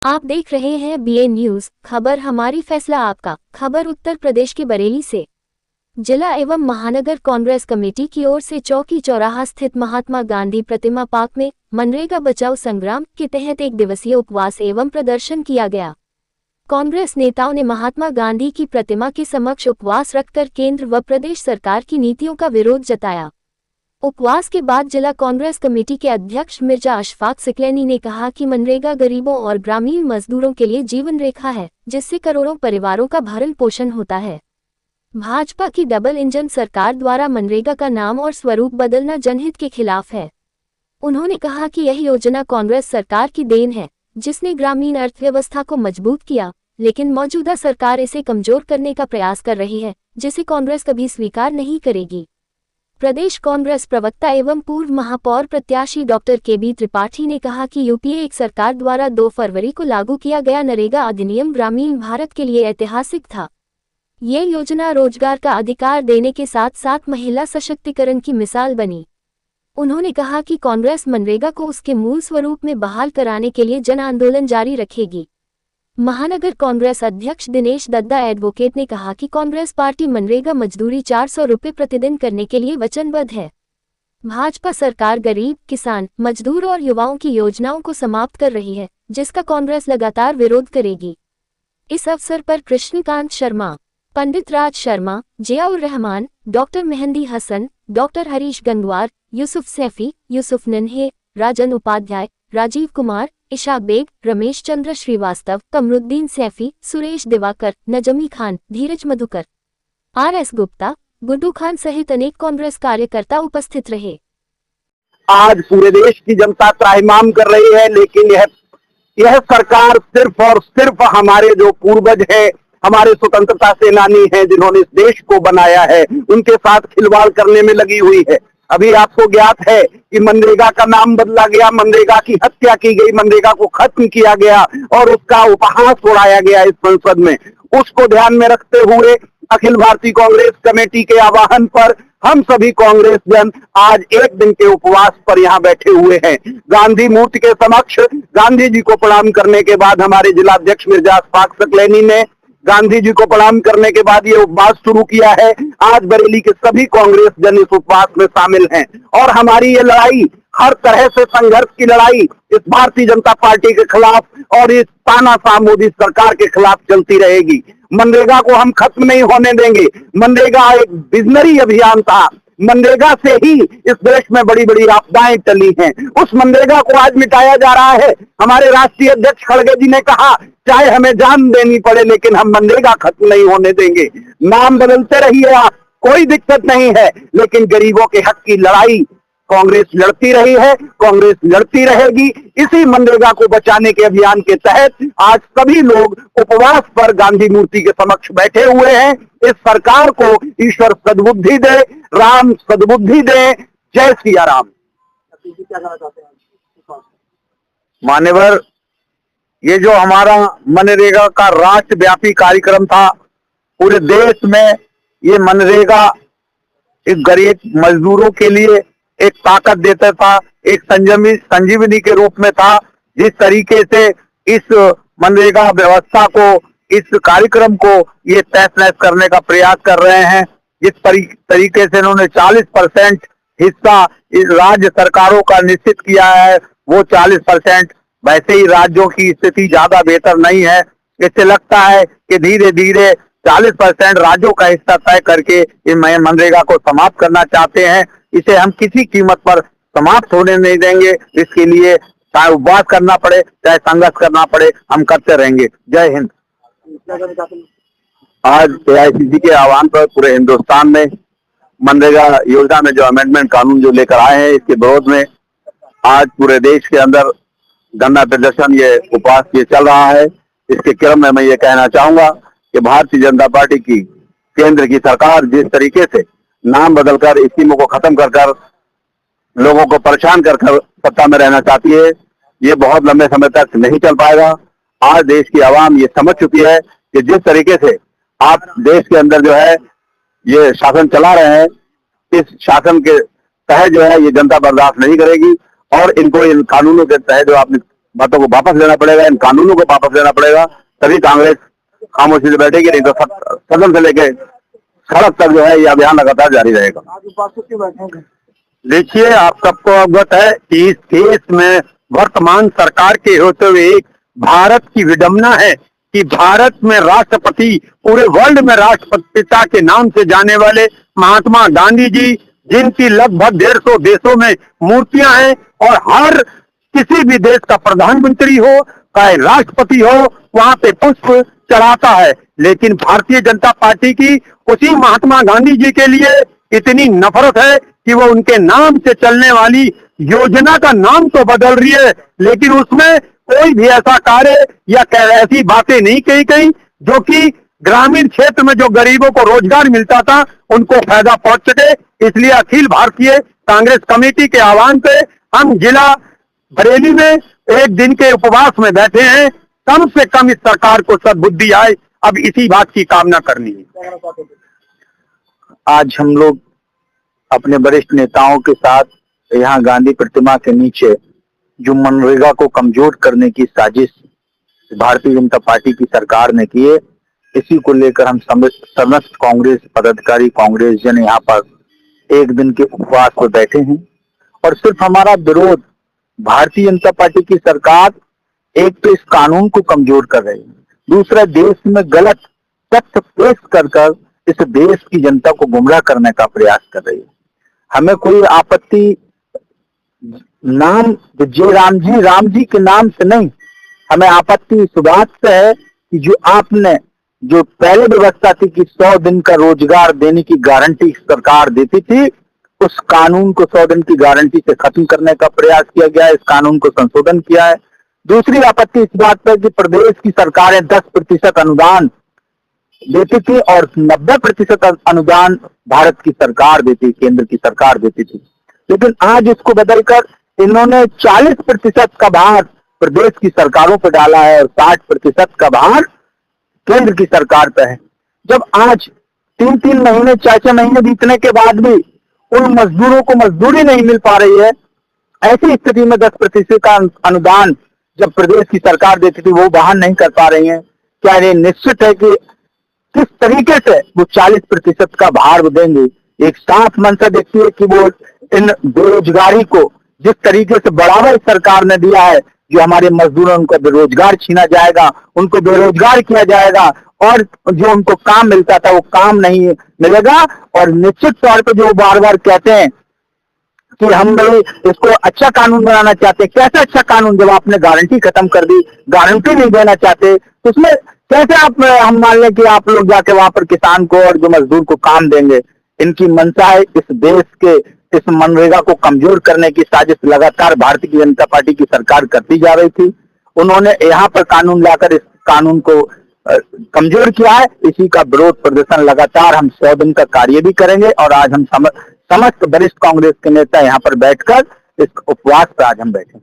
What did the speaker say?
आप देख रहे हैं बीए न्यूज खबर, हमारी फैसला आपका। खबर उत्तर प्रदेश के बरेली से। जिला एवं महानगर कांग्रेस कमेटी की ओर से चौकी चौराहा स्थित महात्मा गांधी प्रतिमा पार्क में मनरेगा बचाओ संग्राम के तहत एक दिवसीय उपवास एवं प्रदर्शन किया गया। कांग्रेस नेताओं ने महात्मा गांधी की प्रतिमा के समक्ष उपवास रखकर केंद्र व प्रदेश सरकार की नीतियों का विरोध जताया। उपवास के बाद जिला कांग्रेस कमेटी के अध्यक्ष मिर्जा अशफाक सिकलैनी ने कहा कि मनरेगा गरीबों और ग्रामीण मजदूरों के लिए जीवन रेखा है, जिससे करोड़ों परिवारों का भरण पोषण होता है। भाजपा की डबल इंजन सरकार द्वारा मनरेगा का नाम और स्वरूप बदलना जनहित के खिलाफ है। उन्होंने कहा कि यह योजना कांग्रेस सरकार की देन है, जिसने ग्रामीण अर्थव्यवस्था को मजबूत किया, लेकिन मौजूदा सरकार इसे कमजोर करने का प्रयास कर रही है, जिसे कांग्रेस कभी स्वीकार नहीं करेगी। प्रदेश कांग्रेस प्रवक्ता एवं पूर्व महापौर प्रत्याशी डॉक्टर के.बी. त्रिपाठी ने कहा कि यूपीए एक सरकार द्वारा 2 फरवरी को लागू किया गया नरेगा अधिनियम ग्रामीण भारत के लिए ऐतिहासिक था। ये योजना रोजगार का अधिकार देने के साथ साथ महिला सशक्तिकरण की मिसाल बनी। उन्होंने कहा कि कांग्रेस मनरेगा को उसके मूल स्वरूप में बहाल कराने के लिए जन आंदोलन जारी रखेगी। महानगर कांग्रेस अध्यक्ष दिनेश दद्दा एडवोकेट ने कहा कि कांग्रेस पार्टी मनरेगा मजदूरी 400 रुपये प्रतिदिन करने के लिए वचनबद्ध है। भाजपा सरकार गरीब, किसान, मजदूर और युवाओं की योजनाओं को समाप्त कर रही है, जिसका कांग्रेस लगातार विरोध करेगी। इस अवसर पर कृष्णकांत शर्मा, पंडित राज शर्मा, जियाउर रहमान, डॉक्टर मेहंदी हसन, डॉक्टर हरीश गंगवार, यूसुफ सैफी, यूसुफ नन्हे, राजन उपाध्याय, राजीव कुमार, इशाक बेग, रमेश चंद्र श्रीवास्तव, कमरुद्दीन सैफी, सुरेश दिवाकर, नजमी खान, धीरज मधुकर, आर.एस. गुप्ता, गुड्डू खान सहित अनेक कांग्रेस कार्यकर्ता उपस्थित रहे। आज पूरे देश की जनता त्राहिमाम कर रही है, लेकिन यह सरकार सिर्फ और सिर्फ हमारे जो पूर्वज हैं, हमारे स्वतंत्रता सेनानी हैं, जिन्होंने इस देश को बनाया है, उनके साथ खिलवाड़ करने में लगी हुई है। अभी आपको ज्ञात है कि मनरेगा का नाम बदला गया, मनरेगा की हत्या की गई, मनरेगा को खत्म किया गया और उसका उपहास उड़ाया गया इस संसद में। उसको ध्यान में रखते हुए अखिल भारतीय कांग्रेस कमेटी के आह्वान पर हम सभी कांग्रेस जन आज एक दिन के उपवास पर यहाँ बैठे हुए हैं। गांधी मूर्ति के समक्ष गांधी जी को प्रणाम करने के बाद हमारे जिलाध्यक्ष मिर्जा अशफाक सिकलैनी ने गांधी जी को प्रणाम करने के बाद ये उपवास शुरू किया है। आज बरेली के सभी कांग्रेस जन इस उपवास में शामिल हैं और हमारी ये लड़ाई हर तरह से संघर्ष की लड़ाई इस भारतीय जनता पार्टी के खिलाफ और इस तानाशाह मोदी सरकार के खिलाफ चलती रहेगी। मनरेगा को हम खत्म नहीं होने देंगे। मनरेगा एक विजनरी अभियान था। मनरेगा से ही इस देश में बड़ी बड़ी आपदाएं टली हैं। उस मनरेगा को आज मिटाया जा रहा है। हमारे राष्ट्रीय अध्यक्ष खड़गे जी ने कहा, चाहे हमें जान देनी पड़े, लेकिन हम मनरेगा खत्म नहीं होने देंगे। नाम बदलते रहिए आप, कोई दिक्कत नहीं है, लेकिन गरीबों के हक की लड़ाई कांग्रेस लड़ती रही है, कांग्रेस लड़ती रहेगी। इसी मनरेगा को बचाने के अभियान के तहत आज सभी लोग उपवास पर गांधी मूर्ति के समक्ष बैठे हुए हैं। इस सरकार को ईश्वर सद्बुद्धि दे, राम सद्बुद्धि दे। जय सिया राम। मान्यवर, ये जो हमारा मनरेगा का राष्ट्रव्यापी कार्यक्रम था, पूरे देश में ये मनरेगा एक गरीब मजदूरों के लिए एक ताकत देता था, एक संजीवनी के रूप में था। जिस तरीके से इस मनरेगा व्यवस्था को, इस कार्यक्रम को ये तहस नहस करने का प्रयास कर रहे हैं, जिस तरीके से इन्होंने 40% हिस्सा इस राज्य सरकारों का निश्चित किया है, वो 40% वैसे ही राज्यों की स्थिति ज्यादा बेहतर नहीं है। इससे लगता है कि धीरे धीरे 40% राज्यों का हिस्सा तय करके इन मनरेगा को समाप्त करना चाहते हैं। इसे हम किसी कीमत पर समाप्त होने नहीं देंगे। इसके लिए चाहे उपवास करना पड़े, चाहे संघर्ष करना पड़े, हम करते रहेंगे। जय हिंद। आज एआईसीसी के आह्वान पर पूरे हिंदुस्तान में मनरेगा योजना में जो अमेंडमेंट कानून जो लेकर आए हैं, इसके विरोध में आज पूरे देश के अंदर धरना प्रदर्शन, ये उपवास ये चल रहा है। इसके क्रम में मैं ये कहना चाहूंगा कि भारतीय जनता पार्टी की केंद्र की सरकार जिस तरीके से नाम बदलकर स्कीमों को खत्म कर कर लोगों को परेशान कर कर सत्ता में रहना चाहती है, ये बहुत लंबे समय तक नहीं चल पाएगा। आज देश की आवाम ये समझ चुकी है कि जिस तरीके से आप देश के अंदर जो है ये शासन चला रहे हैं, इस शासन के तहत जो है ये जनता बर्दाश्त नहीं करेगी और इनको इन कानूनों के तहत जो आपने बातों को वापस लेना पड़ेगा, इन कानूनों को वापस लेना पड़ेगा, तभी कांग्रेस खामोशी से बैठेगी, नहीं तो सदन से लेके सड़क तक जो है ये अभियान लगातार जारी रहेगा। देखिए, आप सबको अवगत है कि इस देश में वर्तमान सरकार के होते हुए एक भारत की विडंबना है कि भारत में राष्ट्रपति, पूरे वर्ल्ड में राष्ट्रपिता के नाम से जाने वाले महात्मा गांधी जी, जिनकी लगभग 150 देशों में मूर्तियां हैं, और हर किसी भी देश का प्रधानमंत्री हो चाहे राष्ट्रपति हो वहां पे पुष्प चढ़ाता है, लेकिन भारतीय जनता पार्टी की उसी महात्मा गांधी जी के लिए इतनी नफरत है कि वो उनके नाम से चलने वाली योजना का नाम तो बदल रही है, लेकिन उसमें कोई भी ऐसा कार्य या ऐसी बातें नहीं कही गई जो कि ग्रामीण क्षेत्र में जो गरीबों को रोजगार मिलता था उनको फायदा पहुंच सके। इसलिए अखिल भारतीय कांग्रेस कमेटी के आह्वान पे हम जिला बरेली में एक दिन के उपवास में बैठे हैं। कम से कम इस सरकार को सद्बुद्धि आए, अब इसी बात की कामना करनी है। आज हम लोग अपने वरिष्ठ नेताओं के साथ यहाँ गांधी प्रतिमा के नीचे जो मनरेगा को कमजोर करने की साजिश भारतीय जनता पार्टी की सरकार ने की है, इसी को लेकर हम समस्त कांग्रेस पदाधिकारी, कांग्रेस जन यहाँ पर एक दिन के उपवास पर बैठे हैं। और सिर्फ हमारा विरोध भारतीय जनता पार्टी की सरकार एक तो इस कानून को कमजोर कर रही है, दूसरा देश में गलत तथ्य पेश कर इस देश की जनता को गुमराह करने का प्रयास कर रही है। हमें कोई आपत्ति नाम जय राम जी के नाम से नहीं, हमें आपत्ति इस बात से है कि जो आपने जो पहले व्यवस्था थी कि 100 दिन का रोजगार देने की गारंटी सरकार देती थी, उस कानून को 100 दिन की गारंटी से खत्म करने का प्रयास किया गया है, इस कानून को संशोधन किया है। दूसरी आपत्ति इस बात पर कि प्रदेश की सरकारें 10% अनुदान देती थी और 90% अनुदान भारत की सरकार देती, केंद्र की सरकार देती थी, लेकिन आज इसको बदलकर इन्होंने 40% का भार प्रदेश की सरकारों पर डाला है और 60% का भार केंद्र की सरकार पे है। जब आज 3-3 महीने 4-4 महीने बीतने के बाद भी उन मजदूरों को मजदूरी नहीं मिल पा रही है, ऐसी स्थिति में 10% का अनुदान जब प्रदेश की सरकार देती थी वो बहाल नहीं कर पा रही है। क्या ये निश्चित है कि किस तरीके से वो 40% का भार वो देंगे? एक साफ मंशा देखती है कि वो इन बेरोजगारी को जिस तरीके से बढ़ावा इस सरकार ने दिया है, जो हमारे मजदूरों उनको बेरोजगार छीना जाएगा, उनको बेरोजगार किया जाएगा और जो उनको काम मिलता था वो काम नहीं मिलेगा। और निश्चित तौर पे जो बार बार कहते हैं कि हम इसको अच्छा कानून बनाना चाहते हैं, कैसे अच्छा कानून जब आपने गारंटी खत्म कर दी, गारंटी नहीं देना चाहते, तो उसमें कैसे आप हम मान लें कि आप लोग जाके वहां पर किसान को और जो मजदूर को काम देंगे? इनकी मंशा है इस देश के इस मनरेगा को कमजोर करने की साजिश लगातार भारतीय जनता पार्टी की सरकार करती जा रही थी। उन्होंने यहाँ पर कानून लाकर इस कानून को कमजोर किया है। इसी का विरोध प्रदर्शन लगातार हम 100 दिन का कार्य भी करेंगे और आज हम समस्त वरिष्ठ कांग्रेस के नेता यहाँ पर बैठकर इस उपवास पर आज हम बैठे।